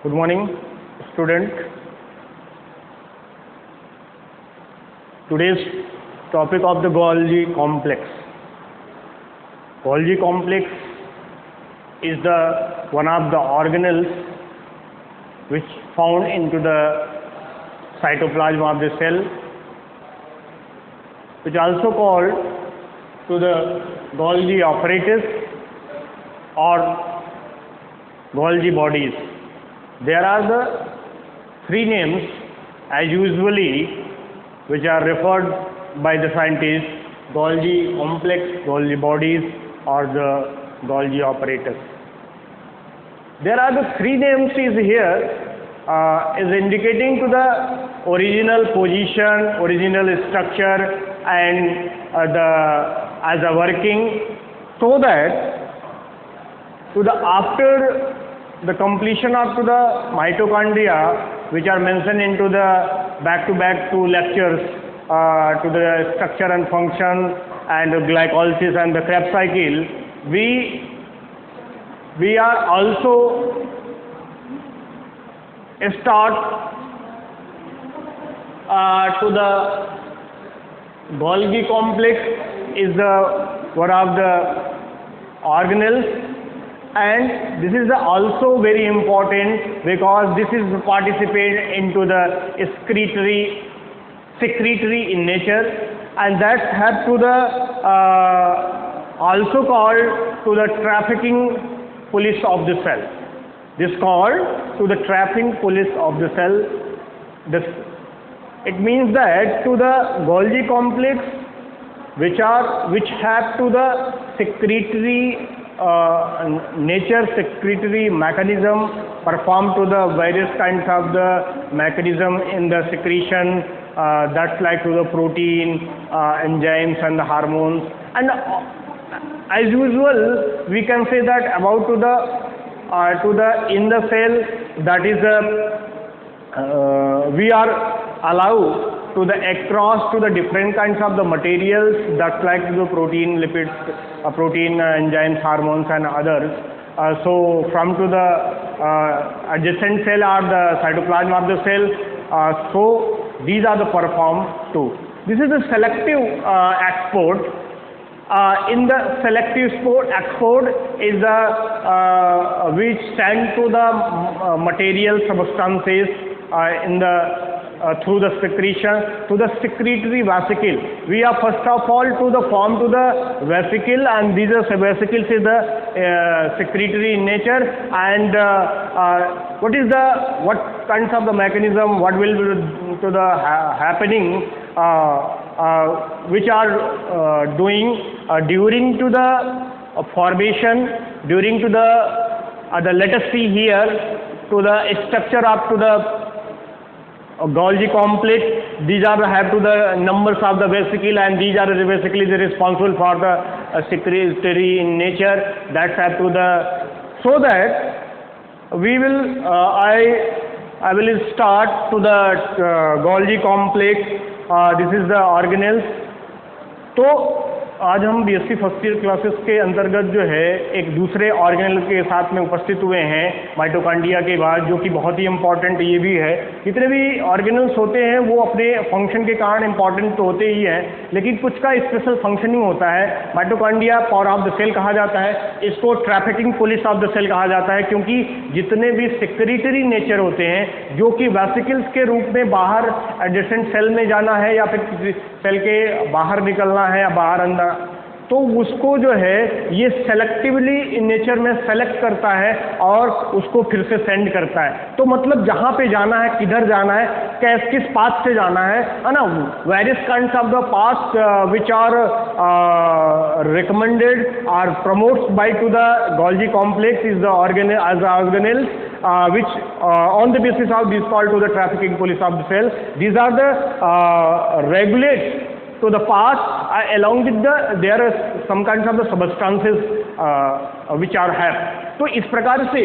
Good morning, student. Today's topic of the Golgi complex. Golgi complex is one of the organelles which found into the cytoplasm of the cell, which also called to the Golgi apparatus or Golgi bodies. There are the three names as usually which are referred by the scientists: Golgi complex, Golgi bodies, or the Golgi apparatus. There are the three names is here is indicating to the original position, original structure, and as a working, so that to the after the completion of to the mitochondria, which are mentioned into the back-to-back two lectures to the structure and function and glycolysis and the Krebs cycle, we are also start to the Golgi complex is one of the organelles. And this is also very important because this is participate into the secretory in nature, and that have to the also called to the trafficking police of the cell. This called to the trafficking police of the cell. It means that to the Golgi complex, which have to the secretory nature, secretory mechanism perform to the various kinds of the mechanism in the secretion, that's like to the protein, enzymes and the hormones. And as usual, we can say that about to the in the cell, that is we are allowed to the across to the different kinds of the materials, that's like the protein, lipids, protein, enzymes, hormones and others. So from to the adjacent cell or the cytoplasm of the cell, so these are the performed too. This is the selective export. In the selective export is the which send to the material substances in the through the secretion to the secretory vesicle. We are first of all to the form to the vesicle, and these are vesicles is the secretory in nature. And what kinds of the mechanism, what will be to the happening, which are doing during to the formation, during to the let us see here to the structure up to the Golgi complex. These are have to the numbers of the vesicle, and these are basically responsible for the secretory in nature. That's have to the, so that we will I will start to the Golgi complex. This is the organelles. तो आज हम BSc first year classes के अंतर्गत जो है एक दूसरे organelle के साथ में उपस्थित हुए हैं माइटोकॉन्ड्रिया के बाद, जो कि बहुत ही इम्पॉर्टेंट ये भी है। जितने भी ऑर्गेनल्स होते हैं वो अपने फंक्शन के कारण इम्पॉर्टेंट तो होते ही हैं, लेकिन कुछ का स्पेशल फंक्शनिंग होता है। Mitochondria power of the cell कहा जाता है, इसको trafficking police of the cell कहा जाता है, क्योंकि जितने भी सेक्रेटरी नेचर होते हैं जो कि वेसिकल्स के रूप में बाहर एडजेसेंट सेल में जाना है या फिर सेल के बाहर निकलना है या बाहर अंदर, तो उसको जो है ये सेलेक्टिवली इन नेचर में सेलेक्ट करता है और उसको फिर से सेंड करता है। तो मतलब जहाँ पे जाना है, किधर जाना है, किस पाथ से जाना है ना, various kinds of the path which are recommended और promotes by to the Golgi complex is the organelle which on the basis of this called to the trafficking police of the cell. These are the regulate to the path along with there are some kinds of the substances which are have. तो इस प्रकार से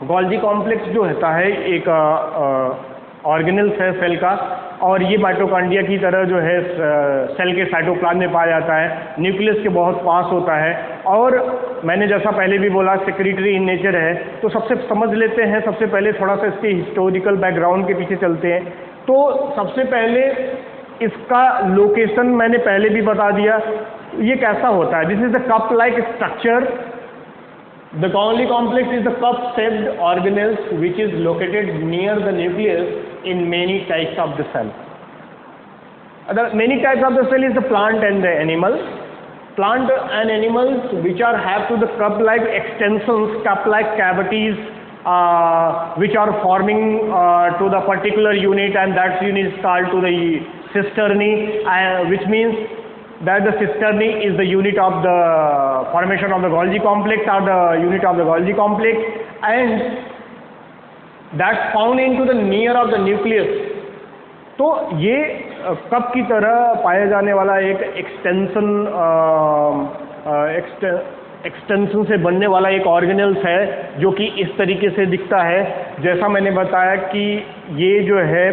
Golgi complex जो होता है एक organelles है cell का, और ये माइटोकॉन्ड्रिया की तरह जो है सेल के साइटोप्लाज्म में पाया जाता है, न्यूक्लियस के बहुत पास होता है, और मैंने जैसा पहले भी बोला सेक्रेटरी इन नेचर है। तो सबसे समझ लेते हैं, सबसे पहले थोड़ा सा इसके हिस्टोरिकल बैकग्राउंड के पीछे चलते हैं। तो सबसे पहले इसका लोकेशन मैंने पहले भी बता दिया, ये कैसा होता है। This is the cup like structure. The Golgi complex is the cup-shaped organelles which is located near the nucleus in many types of the cell. The many types of the cell is the plant and the animal. Plant and animals which are have to the cup-like extensions, cup-like cavities, which are forming to the particular unit, and that unit is called to the cisternae, which means that the cisternae is the unit of the formation of the Golgi complex, or the unit of the Golgi complex, and that's found into the near of the nucleus. तो ये cup की तरह पाया जाने वाला एक extension से बनने वाला एक ऑर्गेनेल्स है, जो कि इस तरीके से दिखता है। जैसा मैंने बताया कि ये जो है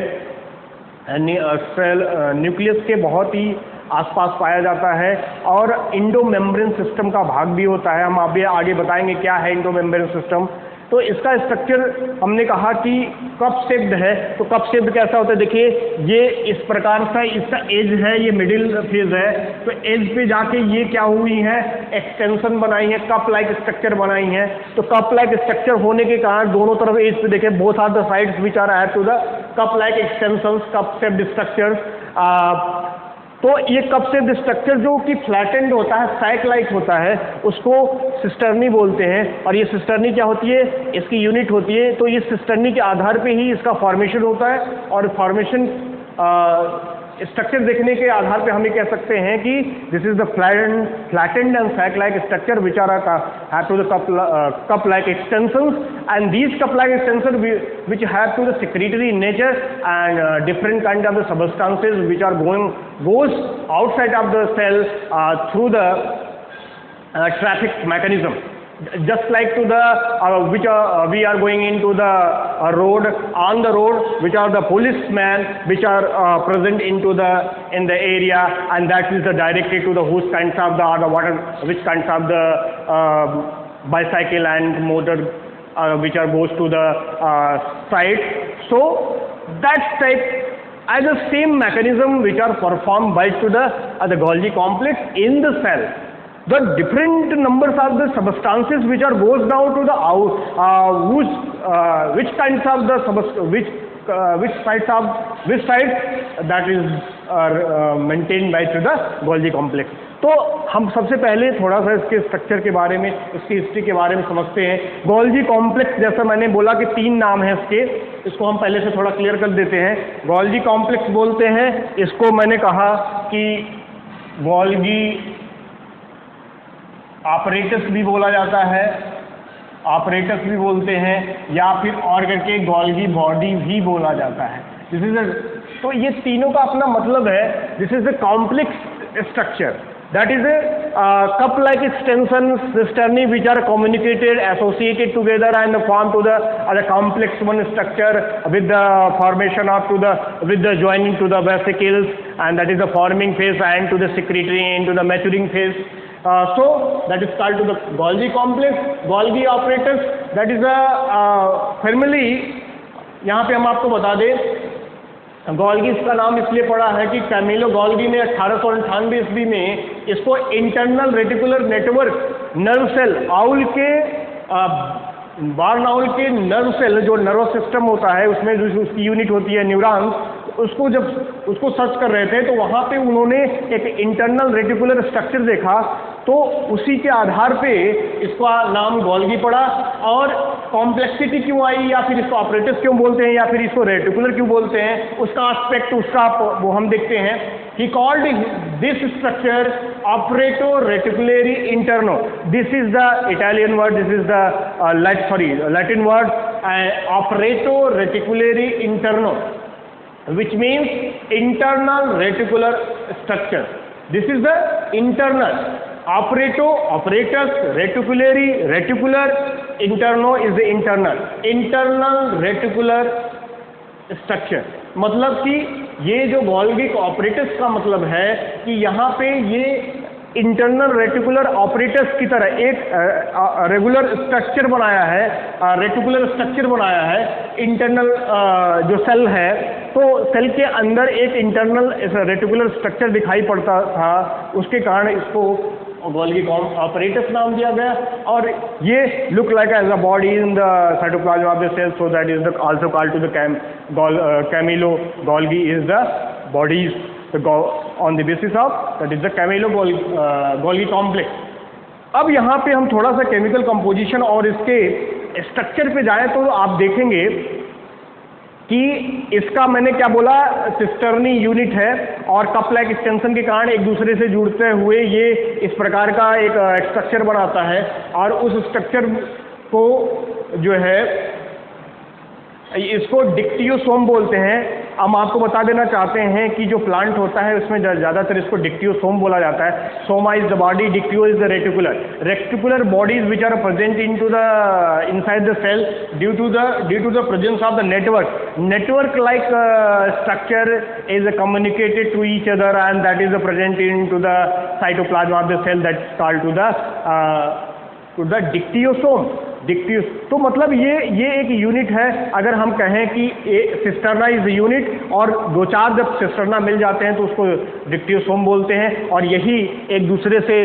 सेल न्यूक्लियस के बहुत ही आसपास पाया जाता है, और इंडो मेम्ब्रेन सिस्टम का भाग भी होता है। हम अभी आगे बताएंगे क्या है इंडो मेम्ब्रेन सिस्टम। तो इसका स्ट्रक्चर हमने कहा कि कप शेप्ड है। तो कप शेप्ड कैसा होता है, देखिए ये इस प्रकार से इसका एज है, ये मिडिल फेज है। तो एज पे जाके ये क्या हुई है, एक्सटेंशन बनाई है, कप लाइक स्ट्रक्चर बनाई है। तो कप लाइक स्ट्रक्चर होने के कारण दोनों तरफ एज पे देखें, both are the sides which are add to the cup like extensions, cup shaped structures. तो ये कप शेप्ड स्ट्रक्चर जो कि फ्लैटेंड होता है, सैक लाइक होता है, उसको सिस्टर्नी बोलते हैं। और ये सिस्टर्नी क्या होती है, इसकी यूनिट होती है। तो ये सिस्टर्नी के आधार पे ही इसका फॉर्मेशन होता है, और फॉर्मेशन स्ट्रक्चर देखने के आधार पे हम ये कह सकते हैं कि this is the flattened and sac like structure which are have to the cup like extensions, and these cup like extension which have to the secretory in nature, and different kind of the substances which are goes outside of the cell through the traffic mechanism, just like to the which we are going into the road, on the road, which are the policemen which are present into the in the area, and that is the directed to the whose kinds of the water, which kinds of the bicycle and motor which are goes to the side. So that type as the same mechanism which are performed by to the Golgi complex in the cell. The different numbers of the substances which are goes down to the which kinds of the which sides that is maintained by to the Golgi complex. तो हम सबसे पहले थोड़ा सा इसके structure के बारे में, इसकी हिस्ट्री के बारे में समझते हैं। गोल्गी कॉम्प्लेक्स, जैसा मैंने बोला कि 3 नाम है इसके, इसको हम पहले से थोड़ा क्लियर कर देते हैं। गोल्गी कॉम्प्लेक्स बोलते हैं इसको, मैंने कहा कि गोल्गी ऑपरेटस भी बोला जाता है, ऑपरेटस भी बोलते हैं, या फिर और करके गोल्गी बॉडी भी बोला जाता है। दिस इज तो ये तीनों का अपना मतलब है। This is the complex structure, that is a cup like extensions, cisternae which are communicated, associated together and form to the complex one structure with the formation of with the joining to the vesicles, and that is the forming phase, and to the secretory into the maturing phase. So that is called to the Golgi complex. Golgi apparatus, that is a family। यहाँ पे हम आपको बता दें, Golgi इसका नाम इसलिए पड़ा है कि कैमिलो गोल्गी ने 1898 ईस्वी में इसको internal reticular network nerve cell, owl के बार्न आउल के नर्व सेल, जो नर्व सिस्टम होता है उसमें जो उसकी यूनिट होती है न्यूरॉन्स, उसको जब उसको सर्च कर रहे थे तो वहाँ पे उन्होंने एक इंटरनल रेटिकुलर स्ट्रक्चर देखा, तो उसी के आधार पे इसका नाम गोल्गी पड़ा। और कॉम्प्लेक्सिटी क्यों आई, या फिर इसको ऑपरेटस क्यों बोलते हैं, या फिर इसको रेटिकुलर क्यों बोलते हैं, उसका एस्पेक्ट उसका वो हम देखते हैं। ही कॉल्ड दिस स्ट्रक्चर ऑपरेटो रेटिकुलरी इंटरनो। This is the Italian word, this is the Latin word ऑपरेटो रेटिकुलरी इंटरनो, which means internal reticular structure. This is the internal. Apparatus, reticulary, reticular, interno is the internal. Internal reticular structure, मतलब कि ये जो गोल्गी ऑपरेटस का मतलब है कि यहाँ पे ये इंटरनल रेटिकुलर ऑपरेटस की तरह एक रेगुलर स्ट्रक्चर बनाया है, रेटिकुलर स्ट्रक्चर बनाया है इंटरनल जो सेल है, तो सेल के अंदर एक इंटरनल रेटिकुलर स्ट्रक्चर दिखाई पड़ता था, उसके कारण इसको गोल्गी ऑपरेटस नाम दिया गया। और ये look like as a body in the cytoplasm of the cell, so that is also called to the Camillo Golgi is the bodies on the basis of that is the Camilo-Golgi complex। अब यहाँ पे हम थोड़ा सा chemical composition और इसके structure पे जाएं तो आप देखेंगे कि इसका मैंने क्या बोला, सिस्टर्नी यूनिट है और कप लाइक एक्सटेंशन के कारण एक दूसरे से जुड़ते हुए ये इस प्रकार का एक स्ट्रक्चर बनाता है। और उस स्ट्रक्चर को जो है इसको डिक्टियोसोम बोलते हैं। हम आपको बता देना चाहते हैं कि जो प्लांट होता है उसमें ज़्यादातर इसको डिक्टियोसोम बोला जाता है। Soma is the body, dictyo is the reticular bodies which are present inside the cell due to the presence of the network like structure is communicated to each other, and that is present into the cytoplasm of the cell, that's called to the dictyosome. तो मतलब ये एक unit है। अगर हम कहें कि cisterna is unit और दो चार जब सिस्टर्ना मिल जाते हैं तो उसको डिक्टियोसोम बोलते हैं, और यही एक दूसरे से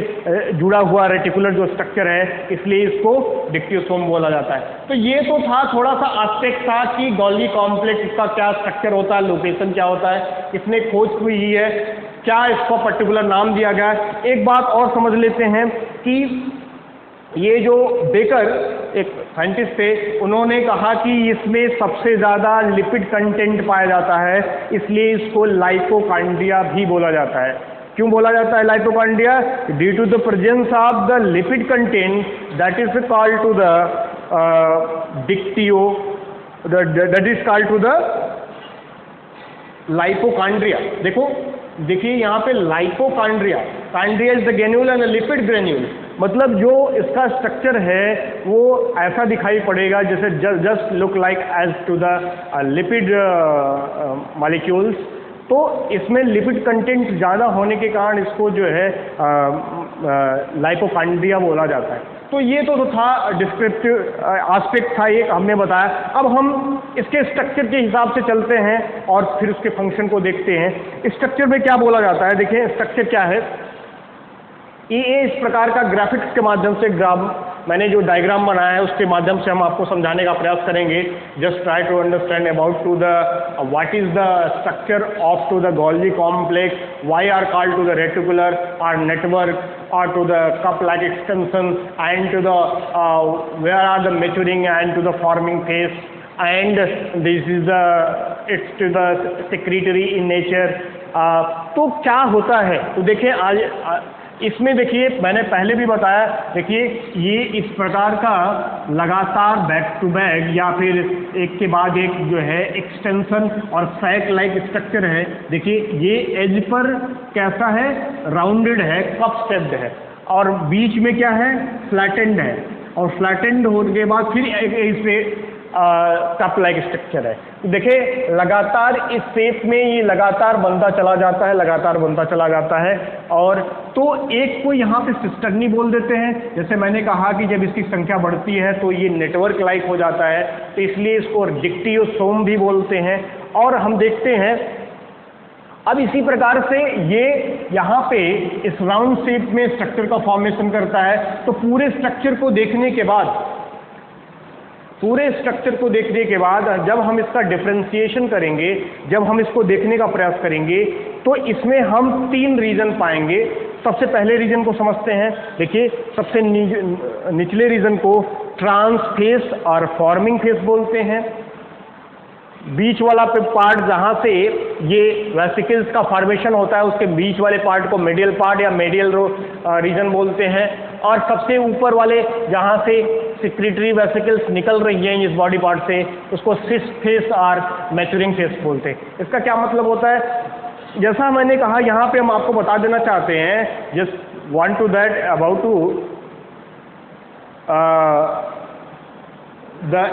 जुड़ा हुआ रेटिकुलर जो स्ट्रक्चर है, इसलिए इसको डिक्टियोसोम बोला जाता है। तो ये तो था थोड़ा सा एस्पेक्ट था कि गोल्गी कॉम्प्लेक्स का क्या स्ट्रक्चर होता है, लोकेशन क्या होता है, किसने खोज हुई है, क्या इसको पर्टिकुलर नाम दिया गया। एक बात और समझ लेते हैं कि ये जो बेकर एक साइंटिस्ट थे, उन्होंने कहा कि इसमें सबसे ज़्यादा लिपिड कंटेंट पाया जाता है, इसलिए इसको लाइपोकांड्रिया भी बोला जाता है। क्यों बोला जाता है lipochondria? Due to the presence of the lipid content that is called to the dictyo, that is called to the lipochondria. देखिए यहाँ पे lipochondria, chondria is the granule and lipid granule, मतलब जो इसका स्ट्रक्चर है वो ऐसा दिखाई पड़ेगा जैसे just look like as to the lipid molecules. तो इसमें लिपिड कंटेंट ज़्यादा होने के कारण इसको जो है लाइपोकांड्रिया बोला जाता है। तो ये तो था डिस्क्रिप्टिव एस्पेक्ट था, एक हमने बताया। अब हम इसके स्ट्रक्चर के हिसाब से चलते हैं और फिर उसके फंक्शन को देखते हैं। स्ट्रक्चर में क्या बोला जाता है, देखिए स्ट्रक्चर क्या है। ये इस प्रकार का ग्राफिक्स के माध्यम से मैंने जो डायग्राम बनाया है उसके माध्यम से हम आपको समझाने का प्रयास करेंगे। Just try to understand about to the what is the structure of to the Golgi complex, why are called to the reticular और नेटवर्क और to the cup like extension and to the where are the maturing and to the forming phase and this is the its to the secretory in nature. तो क्या होता है, तो देखिए आज इसमें देखिए मैंने पहले भी बताया, देखिए ये इस प्रकार का लगातार बैक टू बैक या फिर एक के बाद एक जो है एक्सटेंशन और सैक लाइक स्ट्रक्चर है। देखिए ये एज पर कैसा है, राउंडेड है, कप शेप्ड है, और बीच में क्या है, फ्लैटेंड है, और फ्लैटेंड होने के बाद फिर इस पे कप लाइक स्ट्रक्चर है। तो देखिए लगातार इस शेप में ये लगातार बनता चला जाता है, लगातार बनता चला जाता है। और तो एक को यहाँ पे सिस्टर्नी बोल देते हैं। जैसे मैंने कहा कि जब इसकी संख्या बढ़ती है तो ये नेटवर्क लाइक हो जाता है, तो इसलिए इसको डिक्टियोसोम भी बोलते हैं। और हम देखते हैं अब इसी प्रकार से ये यहाँ पे इस राउंड शेप में स्ट्रक्चर का फॉर्मेशन करता है। तो पूरे स्ट्रक्चर को देखने के बाद जब हम इसका डिफरेंशिएशन करेंगे, जब हम इसको देखने का प्रयास करेंगे, तो इसमें हम 3 रीजन पाएंगे। सबसे पहले रीजन को समझते हैं। देखिए सबसे निचले रीजन को ट्रांसफेस और फॉर्मिंग फेस बोलते हैं। बीच वाला पार्ट जहाँ से ये वेसिकल्स का फॉर्मेशन होता है, उसके बीच वाले पार्ट को मेडियल पार्ट या मेडियल रीजन बोलते हैं। और सबसे ऊपर वाले जहाँ से सिक्रेटरी वेसिकल्स निकल रही हैं इस बॉडी पार्ट से, उसको सिस्ट फेस और मैच्योरिंग फेस बोलते हैं। इसका क्या मतलब होता है, जैसा मैंने कहा यहाँ पे हम आपको बता देना चाहते हैं, just want to that about to the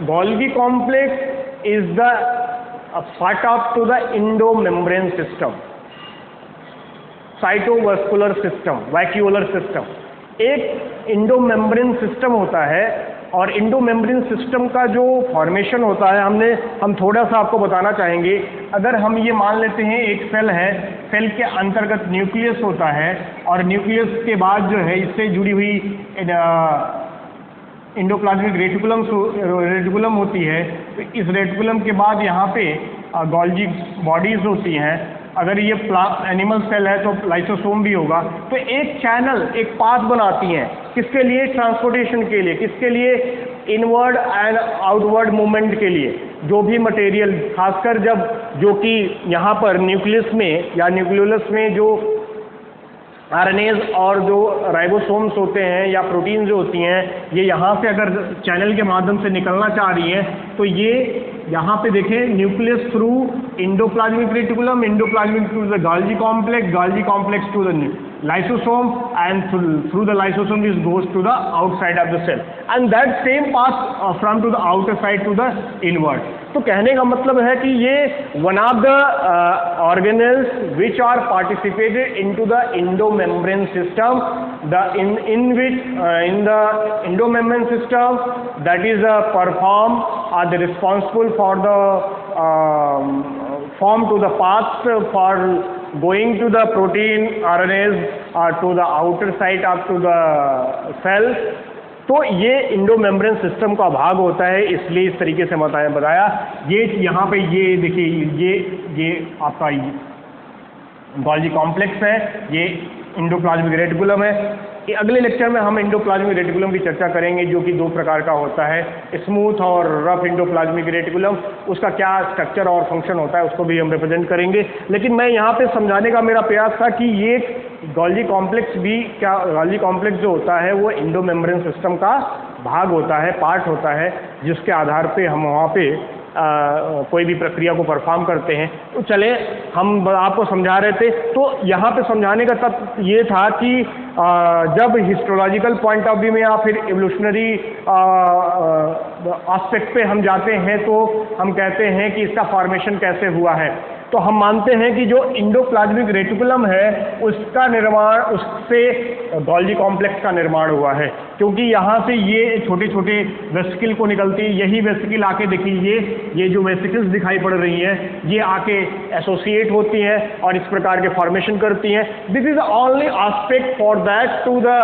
Golgi complex is the part up to the endomembrane system, cytovascular system, vacuolar system. एक इंडोमेम्ब्रेन सिस्टम होता है और इंडोमेम्ब्रेन सिस्टम का जो फॉर्मेशन होता है हम थोड़ा सा आपको बताना चाहेंगे। अगर हम ये मान लेते हैं एक सेल है, सेल के अंतर्गत न्यूक्लियस होता है और न्यूक्लियस के बाद जो है इससे जुड़ी हुई इंडोप्लाज्मिक रेटिकुलम होती है। तो इस रेटिकुलम के बाद यहाँ पे गोल्जी बॉडीज होती हैं। अगर ये एनिमल सेल है तो लाइसोसोम भी होगा। तो एक चैनल, एक पाथ बनाती हैं, किसके लिए? ट्रांसपोर्टेशन के लिए। किसके लिए? इनवर्ड एंड आउटवर्ड मूवमेंट के लिए। जो भी मटेरियल, खासकर जब जो कि यहाँ पर न्यूक्लियस में या न्यूक्लियोलस में जो आरएनएज और जो राइबोसोम्स होते हैं या प्रोटीन जो होती हैं, ये यहाँ से अगर चैनल के माध्यम से निकलना चाह रही हैं तो ये यहाँ पे देखें, nucleus through endoplasmic reticulum, endoplasmic to the Golgi complex to the lysosome, and through the lysosome this goes to the outside of the cell, and that same path from to the outer side to the inward. तो कहने का मतलब है कि ये one of the organelles which are participated into the endomembrane system, in the endomembrane system that is perform are the responsible for the form to the path for going to the protein RNAs to the outer side up to the cell। तो ये endomembrane system का भाग होता है, इसलिए इस तरीके से बताया। ये यहाँ पे ये देखिए, ये आपका गोल्जी कॉम्प्लेक्स है, ये इंडोप्लाज्मिक रेटिकुलम है। अगले लेक्चर में हम इंडोप्लाज्मिक रेटिकुलम की चर्चा करेंगे, जो कि दो प्रकार का होता है, स्मूथ और रफ इंडोप्लाज्मिक रेटिकुलम। उसका क्या स्ट्रक्चर और फंक्शन होता है उसको भी हम रिप्रेजेंट करेंगे। लेकिन मैं यहाँ पे समझाने का मेरा प्रयास था कि ये गोल्जी कॉम्प्लेक्स गोल्जी कॉम्प्लेक्स जो होता है वो इंडोमेम्ब्रेन सिस्टम का भाग होता है, पार्ट होता है, जिसके आधार पे हम वहाँ पे कोई भी प्रक्रिया को परफॉर्म करते हैं। तो चले, हम आपको समझा रहे थे। तो यहाँ पे समझाने का तब ये था कि जब हिस्टोलॉजिकल पॉइंट ऑफ व्यू में या फिर एवोल्यूशनरी एस्पेक्ट पे हम जाते हैं तो हम कहते हैं कि इसका फॉर्मेशन कैसे हुआ है। तो हम मानते हैं कि जो इंडोप्लाज्मिक रेटिकुलम है उसका निर्माण, उससे गोल्जी कॉम्प्लेक्स का निर्माण हुआ है, क्योंकि यहाँ से ये छोटे छोटे वेसिकल को निकलती है। यही वेसिकल आके देखिए, ये जो वेसिकल्स दिखाई पड़ रही हैं, ये आके एसोसिएट होती हैं और इस प्रकार के फॉर्मेशन करती हैं। This is the only aspect for that to the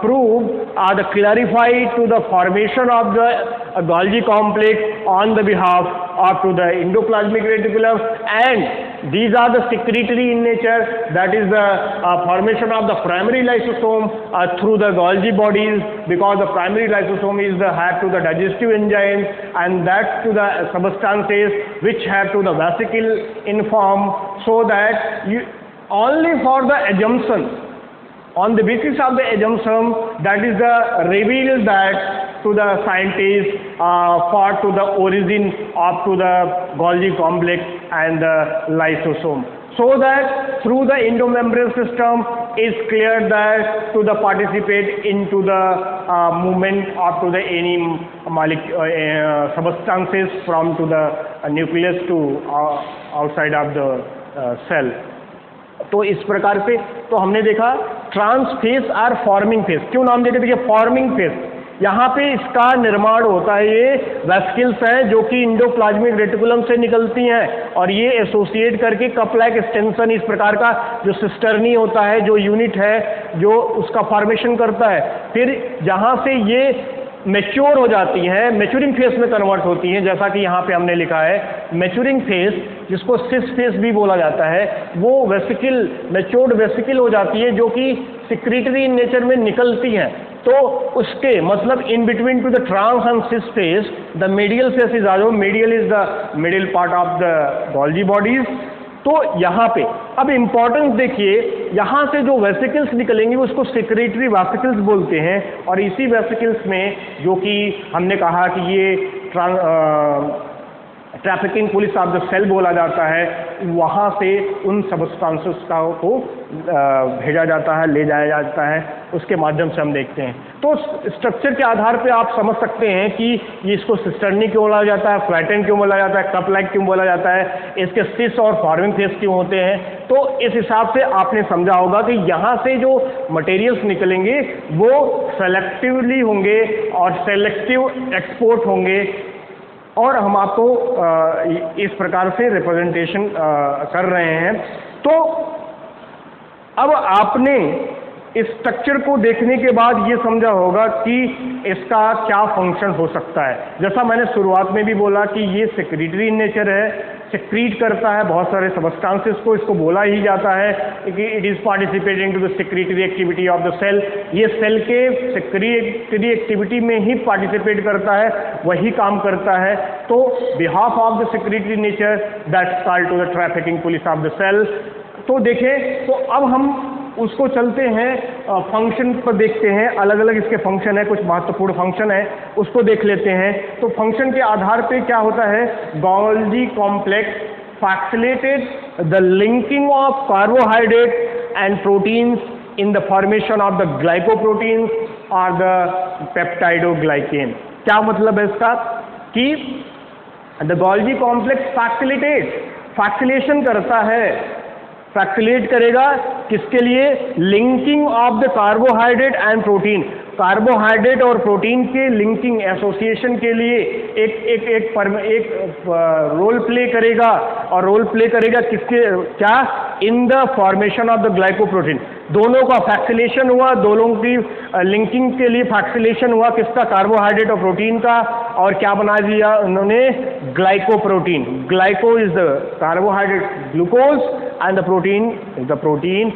prove the clarified to the formation of the Golgi complex on the behalf of to the endoplasmic reticulum, and these are the secretory in nature, that is the formation of the primary lysosome through the Golgi bodies, because the primary lysosome is the have to the digestive enzymes, and that to the substances which have to the vesicle in form, so that you only for the assumption, on the basis of the assumption, that is the reveal that to the scientists for to the origin of to the Golgi complex and the lysosome, so that through the endomembrane system is clear that to the participate into the movement of to the any substances from to the nucleus to outside of the cell। तो इस प्रकार से तो हमने देखा trans face और forming face. क्यों नाम देते? देखिए, फॉर्मिंग फेस यहाँ पे इसका निर्माण होता है। ये वेसिकल्स हैं जो कि इंडोप्लाज्मिक रेटिकुलम से निकलती हैं और ये एसोसिएट करके कप लाइक एक्सटेंशन, इस प्रकार का जो सिस्टर्नी होता है, जो यूनिट है, जो उसका फॉर्मेशन करता है। फिर जहाँ से ये मैच्योर हो जाती हैं, मैच्योरिंग फेस में कन्वर्ट होती हैं, जैसा कि यहाँ पे हमने लिखा है मैच्योरिंग फेस, जिसको सिस फेस भी बोला जाता है। वो वेसिकल, मैच्योर्ड वेसिकल हो जाती है जो कि सिक्रीटरी इन नेचर में निकलती हैं। तो उसके मतलब in between to the trans and cis face the medial face is also, medial is the middle part of the Golgi bodies. तो यहाँ पे अब इम्पोर्टेंस देखिए, यहाँ से जो वेसिकल्स निकलेंगे उसको सेक्रेटरी वेसिकल्स बोलते हैं, और इसी वेसिकल्स में जो कि हमने कहा कि ये trafficking police of the cell बोला जाता है, वहाँ से उन सब्सटेंसेस को भेजा जाता है, ले जाया जाता है, उसके माध्यम से हम देखते हैं। तो स्ट्रक्चर के आधार पे आप समझ सकते हैं कि ये इसको सिस्टर्नी क्यों बोला जाता है, फ्लैटेंड क्यों बोला जाता है, कप लाइक क्यों बोला जाता है, इसके सिस और फॉर्मिंग फेस क्यों होते हैं। तो इस हिसाब से आपने समझा होगा कि यहाँ से जो मटेरियल्स निकलेंगे वो सेलेक्टिवली होंगे और सेलेक्टिव एक्सपोर्ट होंगे, और हम आपको इस प्रकार से रिप्रेजेंटेशन कर रहे हैं। तो अब आपने इस स्ट्रक्चर को देखने के बाद ये समझा होगा कि इसका क्या फंक्शन हो सकता है। जैसा मैंने शुरुआत में भी बोला कि ये सेक्रेटरी इन नेचर है, सेक्रीट करता है बहुत सारे सबस्टांसेस को, इसको बोला ही जाता है कि it is participating to the secretory activity of the cell. ये सेल के सेक्रेटरी एक्टिविटी में ही पार्टिसिपेट करता है, वही काम करता है। तो behalf of the secretory nature that's called to the trafficking police of the cell. तो देखें, तो अब हम उसको चलते हैं, फंक्शन पर देखते हैं, अलग अलग इसके फंक्शन है, कुछ महत्वपूर्ण फंक्शन है, उसको देख लेते हैं। तो फंक्शन के आधार पे क्या होता है, Golgi complex facilitate the linking of carbohydrate and proteins in the formation of the glycoproteins और द पेप्टाइडोग्लाइकेन। क्या मतलब है इसका कि द गोल्जी कॉम्प्लेक्स फैसिलेशन करता है, फैसिलेट करेगा किसके लिए, linking of the carbohydrate and protein, carbohydrate और प्रोटीन के लिंकिंग एसोसिएशन के लिए एक रोल प्ले करेगा, और रोल प्ले करेगा किसके, क्या, in the formation of the glycoprotein. दोनों का फैक्सिलेशन हुआ, दोनों की लिंकिंग के लिए फैक्सिलेशन हुआ, किसका, कार्बोहाइड्रेट और प्रोटीन का, और क्या बना दिया उन्होंने, glycoprotein. Glyco is the carbohydrate, glucose, and the protein is the protein.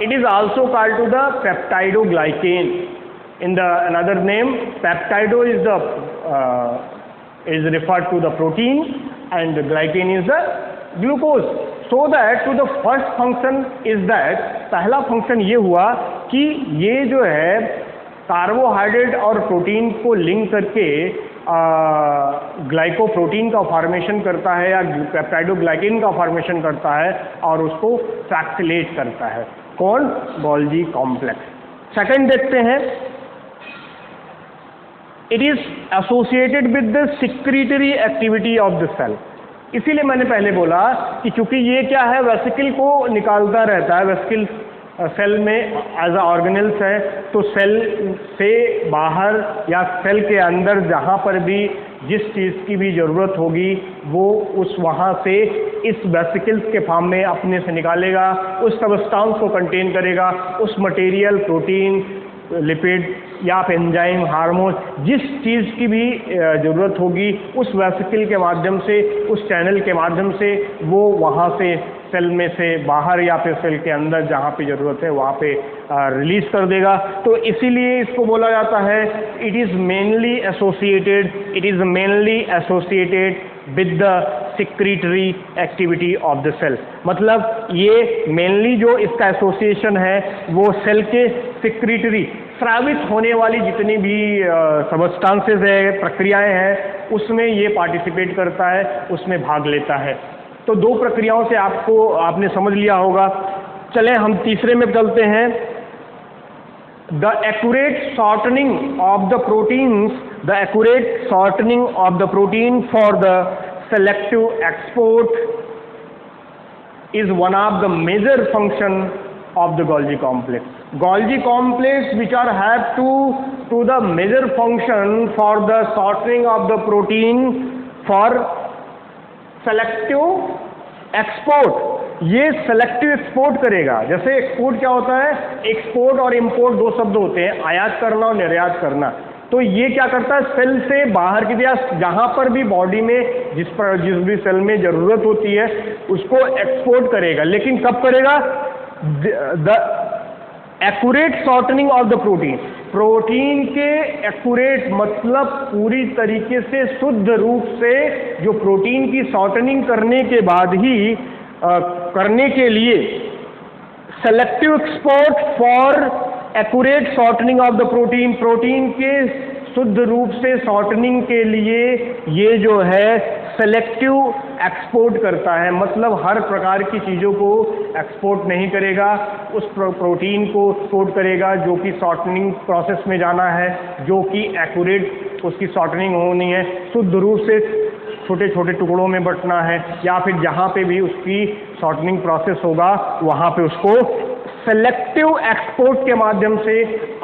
It is also called to the peptidoglycan. In the another name, peptido is referred to the protein, and the glycan is the glucose. So that to the first function is that, पहला function ये हुआ कि ये जो है carbohydrate और protein को link करके ग्लाइकोप्रोटीन का फॉर्मेशन करता है या पेप्टाइडोग्लाइकेन का फॉर्मेशन करता है और उसको फैक्सिलेट करता है। कौन, गोल्जी कॉम्प्लेक्स। सेकंड देखते हैं, it is associated with the secretory activity of the cell. इसीलिए मैंने पहले बोला कि चूंकि ये क्या है, वेसिकल को निकालता रहता है, वेसिकल सेल में एज अ ऑर्गेनेल्स है, तो सेल से बाहर या सेल के अंदर जहाँ पर भी जिस चीज़ की भी ज़रूरत होगी वो उस वहाँ से इस वेसिकल्स के फॉर्म में अपने से निकालेगा, उस सबस्टांस को कंटेन करेगा, उस मटेरियल, प्रोटीन, लिपिड या एंजाइम, हार्मोन, जिस चीज़ की भी ज़रूरत होगी उस वेसिकल के माध्यम से, उस चैनल के माध्यम से वो वहाँ से सेल में से बाहर या फिर सेल के अंदर जहाँ पे ज़रूरत है वहाँ पे रिलीज कर देगा। तो इसीलिए इसको बोला जाता है it is mainly associated with the secretory activity of the cell. मतलब ये मेनली जो इसका एसोसिएशन है वो सेल के सिक्रीटरी, स्रावित होने वाली जितनी भी सबस्टांसेस है, प्रक्रियाएं हैं, उसमें ये पार्टिसिपेट करता है, उसमें भाग लेता है। तो दो प्रक्रियाओं से आपने समझ लिया होगा। चलें हम तीसरे में चलते हैं, the accurate shortening of the proteins, the accurate shortening of the protein for the selective export is one of the major function of the Golgi complex. Golgi complex which are have to the major function for the sorting of the protein for selective export. ये selective export करेगा। जैसे export क्या होता है, export और import दो शब्द होते हैं, आयात करना और निर्यात करना। तो ये क्या करता है, सेल से बाहर की दिया जहाँ पर भी बॉडी में जिस भी सेल में ज़रूरत होती है उसको एक्सपोर्ट करेगा। लेकिन कब करेगा, the accurate shortening of the protein, protein के एक्यूरेट मतलब पूरी तरीके से शुद्ध रूप से जो प्रोटीन की शॉर्टनिंग करने के बाद ही करने के लिए selective export for accurate shortening of the protein, protein के शुद्ध रूप से शॉर्टनिंग के लिए ये जो है सेलेक्टिव एक्सपोर्ट करता है, मतलब हर प्रकार की चीज़ों को एक्सपोर्ट नहीं करेगा, उस प्रोटीन को एक्सपोर्ट करेगा जो कि शॉर्टनिंग प्रोसेस में जाना है, जो कि एक्यूरेट उसकी शॉर्टनिंग होनी है, शुद्ध रूप से छोटे छोटे टुकड़ों में बंटना है, या फिर जहाँ पे भी उसकी शॉर्टनिंग प्रोसेस होगा वहाँ पे उसको सेलेक्टिव एक्सपोर्ट के माध्यम से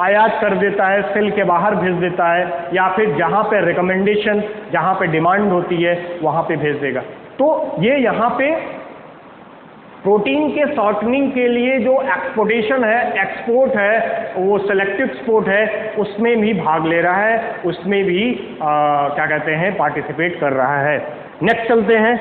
आयात कर देता है, सेल के बाहर भेज देता है, या फिर जहाँ पे रिकमेंडेशन, जहाँ पे डिमांड होती है वहाँ पे भेज देगा। तो ये यहाँ पे प्रोटीन के शॉर्टनिंग के लिए जो एक्सपोर्टेशन है, एक्सपोर्ट है, वो सेलेक्टिव एक्सपोर्ट है, उसमें भी भाग ले रहा है, उसमें भी क्या कहते हैं, पार्टिसिपेट कर रहा है। नेक्स्ट चलते हैं,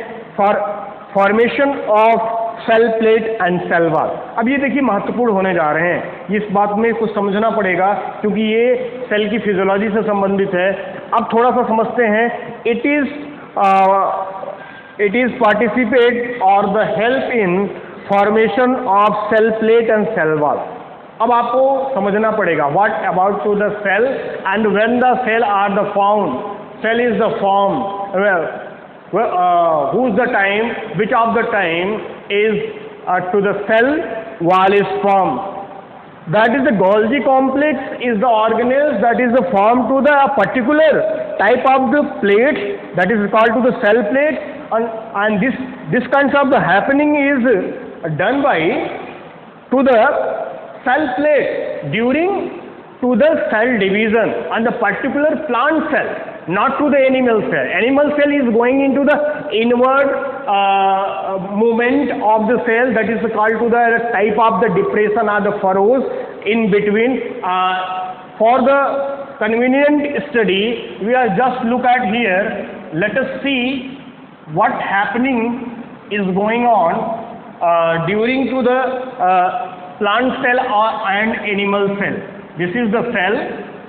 formation of cell plate and cell wall. अब ये देखिए महत्वपूर्ण होने जा रहे हैं, इस बात में कुछ समझना पड़ेगा क्योंकि ये सेल की फिजियोलॉजी से संबंधित है। अब थोड़ा सा समझते हैं। it is participate or the help in formation of cell plate and cell wall। अब आपको समझना पड़ेगा what about to the cell and when the cell are the found, cell is the form, who's the time, which of the time is to the cell wall is formed, that is the Golgi complex is the organelle that is the form to the particular type of the plate that is called to the cell plate, and this kinds of the happening is done by to the cell plate during to the cell division and the particular plant cell, not to the animal cell. Animal cell is going into the inward movement of the cell, that is called to the type of the depression or the furrows in between. For the convenient study, we are just look at here. Let us see what happening is going on during to the plant cell and animal cell. This is the cell.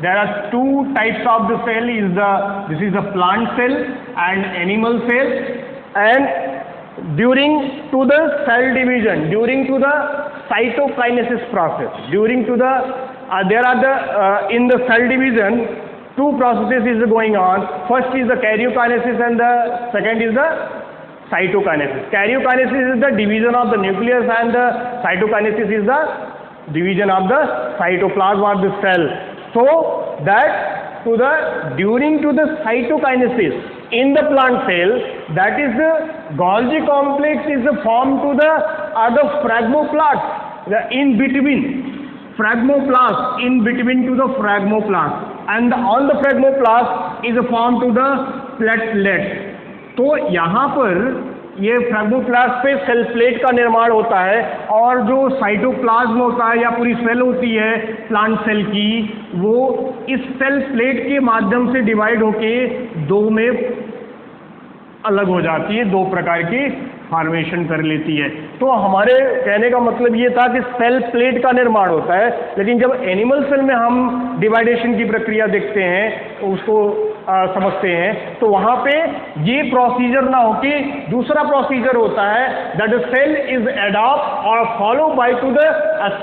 There are two types of the cell. This is the plant cell and animal cell. And during to the cell division, during to the cytokinesis process, during to the there are the in the cell division two processes is going on. First is the karyokinesis and the second is the cytokinesis. Karyokinesis is the division of the nucleus and the cytokinesis is the division of the cytoplasm of the cell. So that to the during to the cytokinesis in the plant cell, that is the Golgi complex is formed to the other phragmoplast, the in between phragmoplast, in between to the phragmoplast, and on the phragmoplast is formed to the platelet. तो यहाँ पर ये फ्रैग्मोप्लास्ट पे cell plate का निर्माण होता है, और जो साइटोप्लाज्म होता है या पूरी सेल होती है प्लांट सेल की, वो इस सेल प्लेट के माध्यम से डिवाइड होके दो में अलग हो जाती है, दो प्रकार की फॉर्मेशन कर लेती है। तो हमारे कहने का मतलब ये था कि सेल प्लेट का निर्माण होता है, लेकिन जब एनिमल सेल में हम डिवाइडेशन की प्रक्रिया देखते हैं, उसको समझते हैं, तो वहाँ पे ये प्रोसीजर ना होके दूसरा प्रोसीजर होता है, that the cell is adopt और follow by to the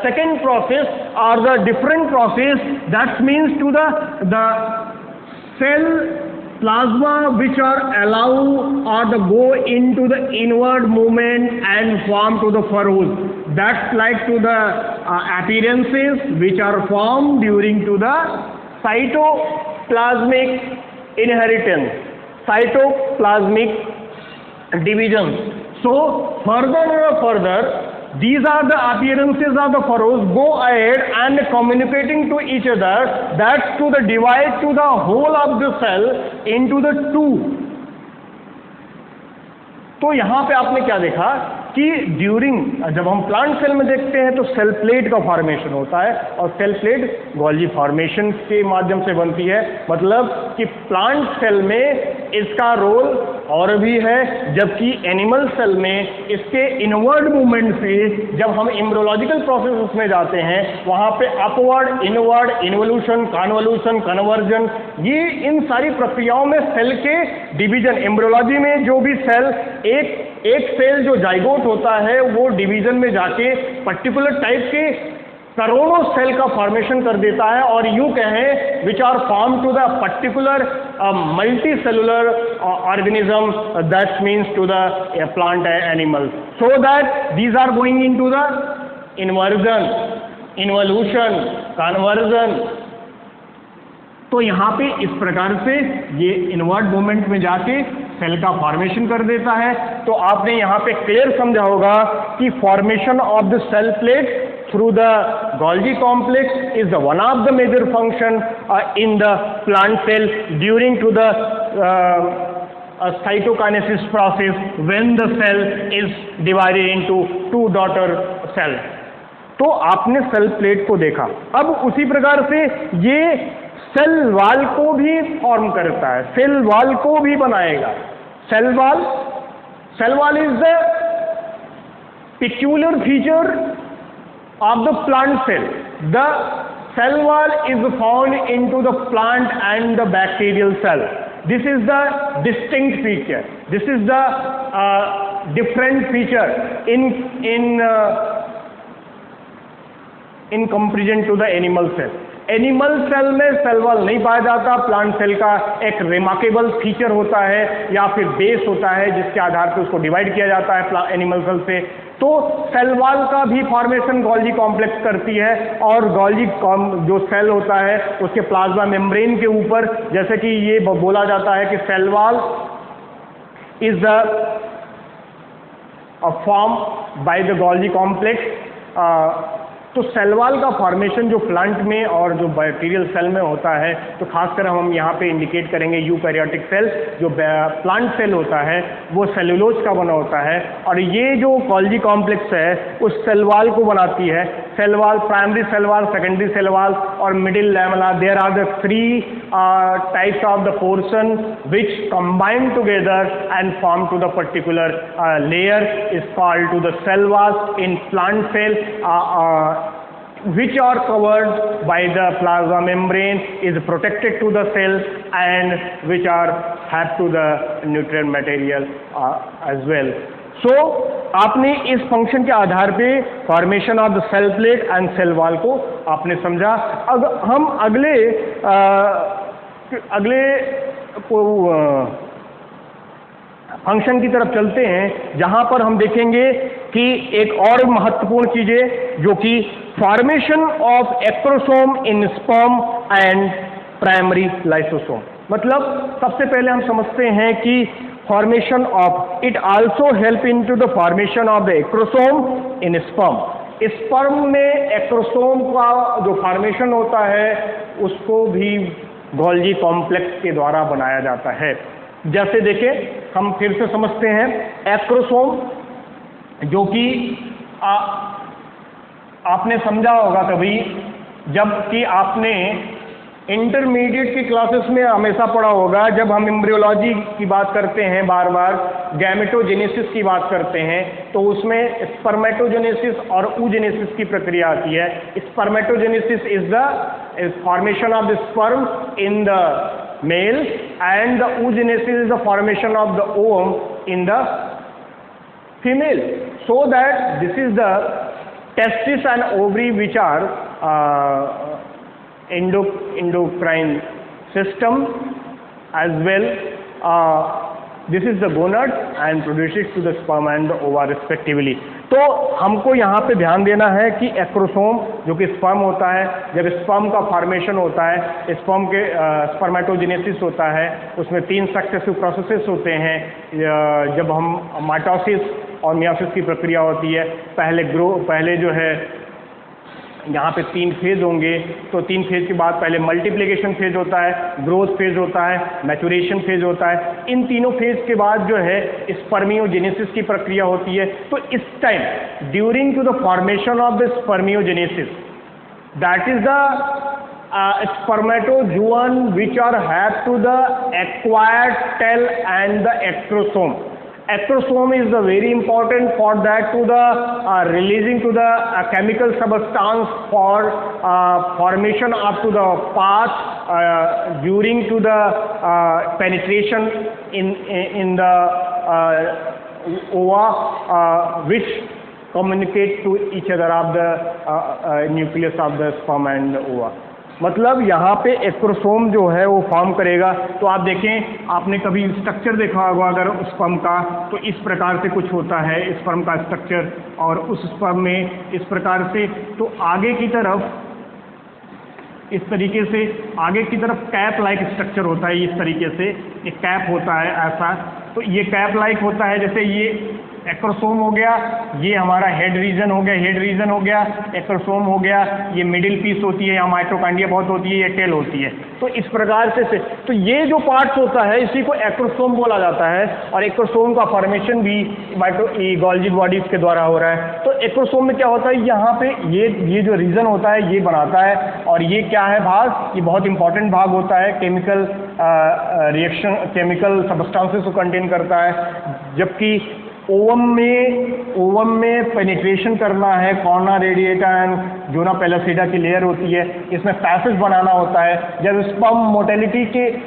second process और the different process, that means to the cell plasma which are allow or the go into the inward movement and form to the furrows. That's like to the appearances which are formed during to the cytoplasmic inheritance, cytoplasmic division. So further these are the appearances of the furrows go ahead and communicating to each other, that's to the divide to the whole of the cell into the two. तो यहाँ पे आपने क्या देखा कि during जब हम plant cell में देखते हैं तो सेल प्लेट का फॉर्मेशन होता है, और सेल प्लेट गोल्जी फॉर्मेशन के माध्यम से बनती है, मतलब कि प्लांट सेल में इसका रोल और भी है, जबकि एनिमल सेल में इसके इनवर्ड मूवमेंट से जब हम एम्ब्रियोलॉजिकल प्रोसेस में जाते हैं वहाँ पे upward, inward, involution, convolution, conversion, ये इन सारी प्रक्रियाओं में सेल के डिवीजन, एम्ब्रियोलॉजी में जो भी सेल एक सेल जो जाइगोट होता है वो डिवीजन में जाके पर्टिकुलर टाइप के करोड़ों सेल का फॉर्मेशन कर देता है, और यूं कहें which are form to the particular multicellular organism, that means to the plant animal, so that these are going in to the inversion, involution, conversion. तो यहाँ पे इस प्रकार से ये इनवर्ट मूवमेंट में जाके सेल का फॉर्मेशन कर देता है। तो आपने यहाँ पे क्लियर समझा होगा कि formation of the cell plate through the Golgi complex is the one of the major function in the plant cell during to the cytokinesis process when the cell is divided into two daughter cell। तो आपने cell plate को देखा। अब उसी प्रकार से ये cell wall को भी फॉर्म करता है, सेल वॉल को भी बनाएगा। Cell wall is the peculiar feature of the plant cell. The cell wall is found into the plant and the bacterial cell. This is the distinct feature. This is the different feature in comparison to the animal cell. Animal cell में cell wall नहीं पाया जाता। Plant cell का एक remarkable feature होता है या फिर बेस होता है जिसके आधार पर उसको डिवाइड किया जाता है एनिमल सेल से। तो सेल वॉल का भी फॉर्मेशन गोल्जी कॉम्प्लेक्स करती है, और गोल्जी जो सेल होता है उसके प्लाज्मा मेम्ब्रेन के ऊपर, जैसे कि ये बोला जाता है कि cell wall is the form by the Golgi complex. तो सेल वॉल का फॉर्मेशन जो प्लांट में और जो बैक्टीरियल सेल में होता है, तो खासकर हम यहाँ पे इंडिकेट करेंगे यूकैरियोटिक सेल। जो प्लांट सेल होता है वो सेलुलोज का बना होता है, और ये जो गोल्जी कॉम्प्लेक्स है उस सेल वॉल को बनाती है। Cell wall, primary cell wall, secondary cell wall और middle lamella, there are the three types of the portion which combine together and form to the particular layer is called to the cell wall in plant cell, which are covered by the plasma membrane, is protected to the cell, and which are have to the nutrient material as well. So आपने इस function के आधार पे formation of the cell plate and cell wall को आपने समझा। अब हम अगले फंक्शन की तरफ चलते हैं, जहां पर हम देखेंगे कि एक और महत्वपूर्ण चीज है जो कि formation of acrosome in sperm and primary lysosome. मतलब सबसे पहले हम समझते हैं कि formation of it also help in to the formation of the acrosome in sperm. Sperm में एक्रोसोम का जो फॉर्मेशन होता है उसको भी गोल्जी कॉम्प्लेक्स के द्वारा बनाया जाता है। जैसे देखें, हम फिर से समझते हैं, एक्रोसोम जो कि आपने समझा होगा कभी, जबकि आपने इंटरमीडिएट की क्लासेस में हमेशा पढ़ा होगा, जब हम एम्ब्रियोलॉजी की बात करते हैं, बार बार गैमेटोजेनेसिस की बात करते हैं, तो उसमें स्पर्मेटोजेनेसिस और oogenesis की प्रक्रिया आती है। Spermatogenesis is the formation of the sperm in the male, and the oogenesis is the formation of the ovum in the female, so that this is the testis and ovary which are endocrine system as well. This is the gonad and produces to the sperm and the ova respectively. तो हमको यहाँ पे ध्यान देना है कि acrosome जो कि स्पर्म होता है, जब स्पर्म का फॉर्मेशन होता है, स्पर्म के स्पर्मेटोजेनेसिस होता है, उसमें 3 सक्सेसिव प्रोसेसेस होते हैं। जब हम माइटोसिस और मियोसिस की प्रक्रिया होती है, पहले जो है यहाँ पे 3 फेज होंगे, तो 3 फेज के बाद पहले मल्टीप्लिकेशन फेज होता है, ग्रोथ फेज होता है, मैचुरेशन फेज होता है। इन तीनों फेज के बाद जो है स्पर्मियोजेनेसिस की प्रक्रिया होती है। तो इस time during to the formation of the spermiogenesis, that is the spermatozoan which are have to the acquired tail and the ectrosome. Ectrosome is the very important for that to the releasing to the chemical substance for formation up to the path during to the penetration in the ova, which communicate to each other of the nucleus of the sperm and ova। मतलब यहाँ पे acrosome जो है वो form करेगा। तो आप देखें, आपने कभी स्ट्रक्चर देखा होगा अगर स्पर्म का, तो इस प्रकार से कुछ होता है स्पर्म का स्ट्रक्चर, और उस स्पर्म में इस प्रकार से, तो आगे की तरफ इस तरीके से आगे की तरफ कैप लाइक स्ट्रक्चर होता है। इस तरीके से एक कैप होता है ऐसा, तो ये कैप लाइक होता है। जैसे ये एक्रोसोम हो गया, ये हमारा हेड रीजन हो गया, हेड रीजन हो गया, एक्रोसोम हो गया, ये मिडिल पीस होती है, यहाँ माइटोकॉन्ड्रिया बहुत होती है, ये टेल होती है। तो इस प्रकार से तो ये जो पार्ट्स होता है इसी को एक्रोसोम बोला जाता है। और एक्रोसोम का फॉर्मेशन भी गोल्जी बॉडीज के द्वारा हो रहा है। तो एक्रोसोम में क्या होता है, यहाँ पे ये जो रीजन होता है ये बनाता है, और ये क्या है भाग, ये बहुत इंपॉर्टेंट भाग होता है, केमिकल रिएक्शन, केमिकल सब्सटेंसेस को कंटेन करता है। जबकि ओवम में पेनिट्रेशन करना है, कॉर्ना रेडिएटा एंड जोना पेलासिडा की लेयर होती है, इसमें पैसेज बनाना होता है। जब स्पर्म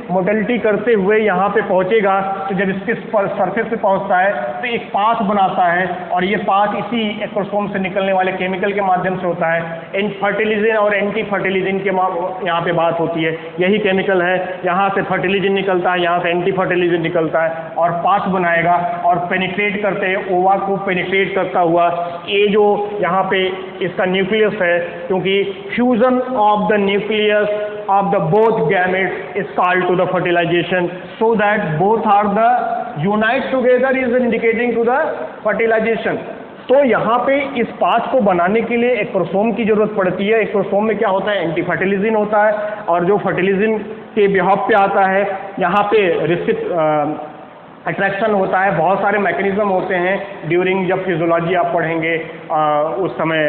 मोटेलिटी करते हुए यहाँ पे पहुँचेगा, तो जब इसके सरफेस पे पहुँचता है तो एक पाथ बनाता है, और ये पाथ इसी एक्रोसोम से निकलने वाले केमिकल के माध्यम से होता है। फर्टिलिजन और एंटी फर्टिलिजन के यहाँ पे बात होती है, यही केमिकल है, यहाँ से फर्टिलिजन निकलता है, यहाँ से एंटी फर्टिलिजन निकलता है, और पाथ बनाएगा और पेनिट्रेट करते हैं, ओवा को पेनिट्रेट करता हुआ। ये जो यहाँ पे इसका न्यूक्लियस है, क्योंकि fusion of the nucleus of the both gametes is called to the fertilization, so that both are the unite together is indicating to the fertilization. तो यहाँ पे इस पाथ को बनाने के लिए एक्रोसोम की जरूरत पड़ती है। एक्रोसोम में क्या होता है, एंटी फर्टिलिजन होता है, और जो फर्टिलिजन के बिहाफ पे आता है, यहाँ पे रिसिप अट्रैक्शन होता है। बहुत सारे मैकेनिज्म होते हैं ड्यूरिंग, जब फिजियोलॉजी आप पढ़ेंगे उस समय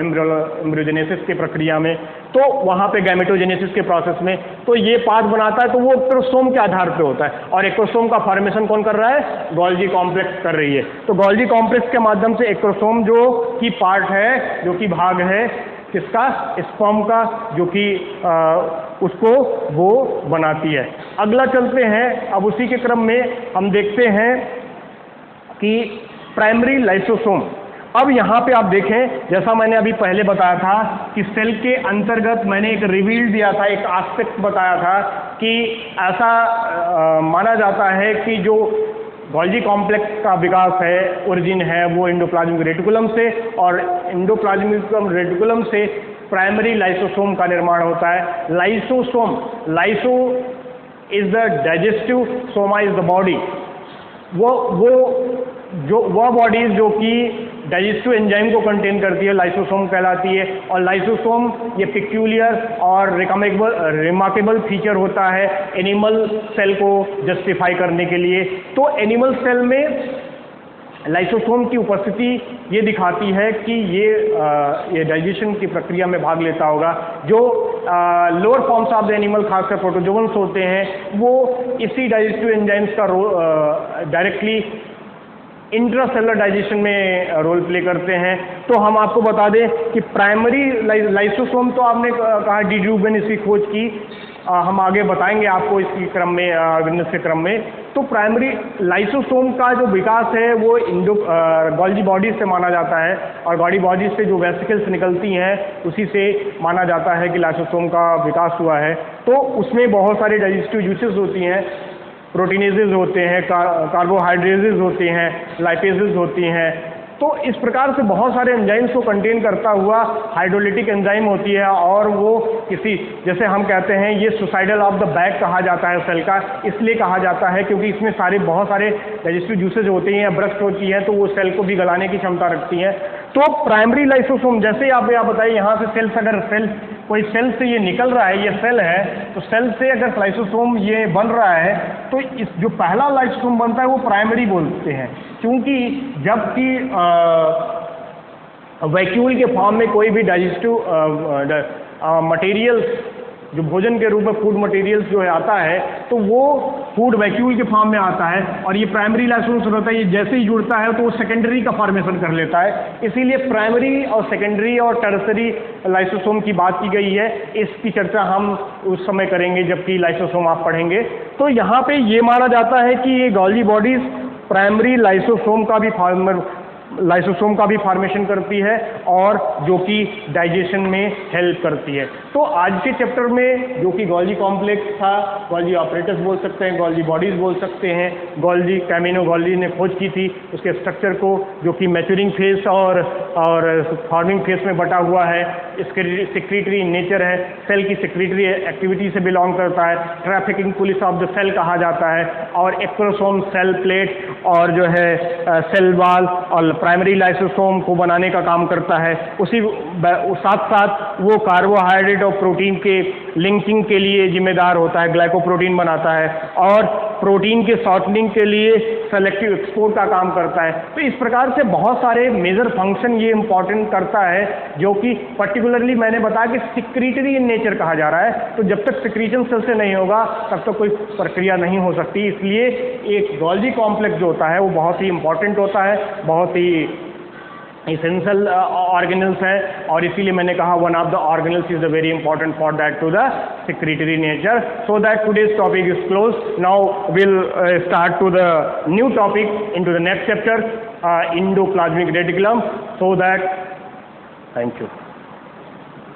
एम्ब्रियोजेनेसिस की प्रक्रिया में, तो वहाँ पे गैमेटोजेनेसिस के प्रोसेस में, तो ये पाथ बनाता है, तो वो एक्रोसोम के आधार पे होता है। और एक्रोसोम का फॉर्मेशन कौन कर रहा है, गोल्जी कॉम्प्लेक्स कर रही है। तो गोल्जी कॉम्प्लेक्स के माध्यम से एक्रोसोम जो की पार्ट है, जो कि भाग है किसका, स्पर्म का, जो कि उसको वो बनाती है। अगला चलते हैं, अब उसी के क्रम में हम देखते हैं कि प्राइमरी लाइसोसोम। अब यहाँ पे आप देखें, जैसा मैंने अभी पहले बताया था कि सेल के अंतर्गत मैंने एक रिवील दिया था, एक एस्पेक्ट बताया था कि ऐसा माना जाता है कि जो गोल्जी कॉम्प्लेक्स का विकास है, ओरिजिन है, वो एंडोप्लाज्मिक रेटिकुलम से, और एंडोप्लाज्मिक रेटिकुलम से प्राइमरी लाइसोसोम का निर्माण होता है। Lysosome, lyso is the digestive, Soma is the body. वह बॉडीज जो कि डाइजेस्टिव एंजाइम को कंटेन करती है, लाइसोसोम कहलाती है। और लाइसोसोम ये पिक्यूलियर और रिमार्केबल फीचर होता है एनिमल सेल को जस्टिफाई करने के लिए। तो एनिमल सेल में लाइसोसोम की उपस्थिति ये दिखाती है कि ये डाइजेशन की प्रक्रिया में भाग लेता होगा। जो lower forms of the animal, खासकर प्रोटोजोअन्स होते हैं, वो इसी डाइजेस्टिव एंजाइम्स का डायरेक्टली इंट्रासेलुलर डाइजेशन में रोल प्ले करते हैं। तो हम आपको बता दें कि प्राइमरी लाइसोसोम, तो आपने कहा डी ड्यूबेन इसकी खोज की, हम आगे बताएंगे आपको इसकी क्रम में, ऑर्गेनिज के क्रम में। तो प्राइमरी लाइसोसोम का जो विकास है वो गोल्जी बॉडीज से माना जाता है, और गोल्जी बॉडीज से जो वेसिकल्स निकलती हैं उसी से माना जाता है कि लाइसोसोम का विकास हुआ है। तो उसमें बहुत सारी डाइजेस्टिव जूसेस होती हैं, प्रोटीनेजेस होते हैं, कार्बोहाइड्रेजेस होते हैं, लाइपेजेस होती हैं। तो इस प्रकार से बहुत सारे एंजाइम्स को कंटेन करता हुआ हाइड्रोलिटिक एंजाइम होती है, और वो किसी, जैसे हम कहते हैं ये सुसाइडल ऑफ द बैग कहा जाता है सेल का, इसलिए कहा जाता है क्योंकि इसमें बहुत सारे डाइजेस्टिव जूसेज होते हैं, ब्रस्ट होती हैं, तो वो सेल को भी गलाने की क्षमता रखती हैं। तो प्राइमरी लाइसोसोम, जैसे आप बताइए यहाँ से सेल, अगर कोई सेल से ये निकल रहा है, ये सेल है, तो सेल से अगर लाइसोसोम ये बन रहा है, तो इस जो पहला लाइसोसोम बनता है वो प्राइमरी बोलते हैं, क्योंकि जबकि वैक्यूल के फॉर्म में कोई भी डाइजेस्टिव मटेरियल्स, जो भोजन के रूप में फूड मटेरियल्स जो है आता है, तो वो फूड वैक्यूल के फॉर्म में आता है, और ये प्राइमरी लाइसोसोम होता है। ये जैसे ही जुड़ता है तो वो सेकेंडरी का फॉर्मेशन कर लेता है, इसीलिए प्राइमरी और सेकेंडरी और टर्सरी लाइसोसोम की बात की गई है। इसकी चर्चा हम उस समय करेंगे जबकि लाइसोसोम आप पढ़ेंगे। तो यहाँ पे ये माना जाता है कि ये गोल्जी बॉडीज प्राइमरी लाइसोसोम का भी लाइसोसोम का भी फॉर्मेशन करती है और जो कि डाइजेशन में हेल्प करती है। तो आज के चैप्टर में जो कि गोल्गी कॉम्प्लेक्स था, गोल्गी ऑपरेटर्स बोल सकते हैं, गोल्गी बॉडीज बोल सकते हैं, गोल्गी कैमिनो गोल्गी ने खोज की थी उसके स्ट्रक्चर को, जो कि मैच्योरिंग फेज और फॉर्मिंग फेज में बटा हुआ है। इसके सेक्रेटरी नेचर है, सेल की सेक्रेटरी एक्टिविटी से बिलोंग करता है, trafficking police of the cell कहा जाता है, और एक्सोसोम सेल प्लेट और जो है सेल वॉल और प्राइमरी लाइसोसोम को बनाने का काम करता है। उसी साथ साथ वो कार्बोहाइड्रेट और प्रोटीन के लिंकिंग के लिए जिम्मेदार होता है, ग्लाइकोप्रोटीन बनाता है, और प्रोटीन के शॉर्टनिंग के लिए सेलेक्टिव एक्सपोर्ट का काम करता है। तो इस प्रकार से बहुत सारे मेजर फंक्शन ये इंपॉर्टेंट करता है, जो कि पर्टिकुलरली मैंने बताया कि सिक्रीटरी इन नेचर कहा जा रहा है। तो जब तक सिक्रीशन सेल से नहीं होगा तब तक कोई प्रक्रिया नहीं हो सकती। इसलिए एक गोल्गी कॉम्प्लेक्स जो होता है वो बहुत ही इंपॉर्टेंट होता है, बहुत ही इसेंशियल ऑर्गेनल्स है, और इसीलिए मैंने कहा one of the organelles is the very important for that to the secretory nature. So that today's topic is closed. Now we'll start to the new topic into the next chapter, endoplasmic reticulum. So that, thank you.